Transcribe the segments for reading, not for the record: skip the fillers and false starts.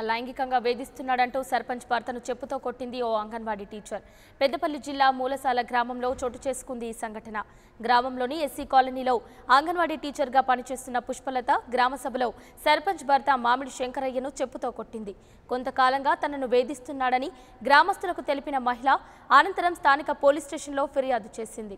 లైంగికంగా వేధిస్తున్నాడంటూ సర్పంచ్ భర్తను చెప్పుతో కొట్టింది ఓ అంగన్వాడీ టీచర్. పెద్దపల్లి జిల్లా మూలసాల గ్రామంలో చోటు చేసుకుంది ఈ సంఘటన. గ్రామంలోని ఎస్సీ కాలనీలో అంగన్వాడీ టీచర్గా పనిచేస్తున్న పుష్పలత గ్రామ సభలో సర్పంచ్ భర్త మామిడి శంకరయ్యను చెప్పుతో కొట్టింది. కొంతకాలంగా తనను వేధిస్తున్నాడని గ్రామస్తులకు తెలిపిన మహిళ అనంతరం స్థానిక పోలీస్ స్టేషన్లో ఫిర్యాదు చేసింది.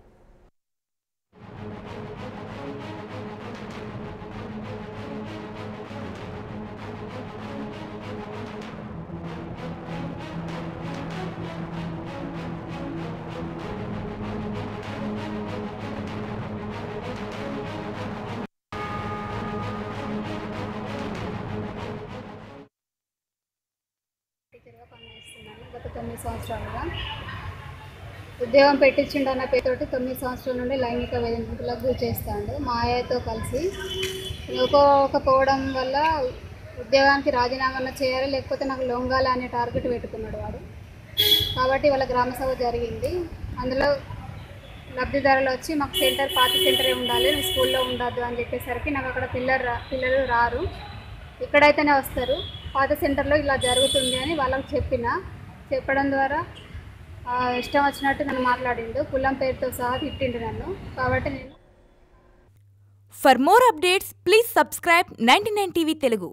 గత 9 సంవత్సరాలుగా ఉద్యోగం పెట్టించిండన్న పేరుతోటి 9 సంవత్సరాల నుండి లైంగిక వేధింపులకు గురి చేస్తాడు. మా ఆయతో కలిసి పోవడం వల్ల ఉద్యోగానికి రాజీనామా చేయాలి, లేకపోతే నాకు లొంగాలి అనే టార్గెట్ పెట్టుకున్నాడు వాడు. కాబట్టి వాళ్ళ గ్రామ సభ జరిగింది. అందులో లబ్ధిదారులు వచ్చి మాకు సెంటర్ పాత సెంటరే ఉండాలి, స్కూల్లో ఉండద్దు అని చెప్పేసరికి నాకు అక్కడ పిల్లలు రారు, ఇక్కడైతేనే వస్తారు, పాత సెంటర్లో ఇలా జరుగుతుంది అని వాళ్ళకి చెప్పడం ద్వారా ఇష్టం వచ్చినట్టు నన్ను మాట్లాడిండు. కులం పేరుతో సహా తిట్టిండు నన్ను. కాబట్టి నేను for more updates please subscribe 99 TV Telugu.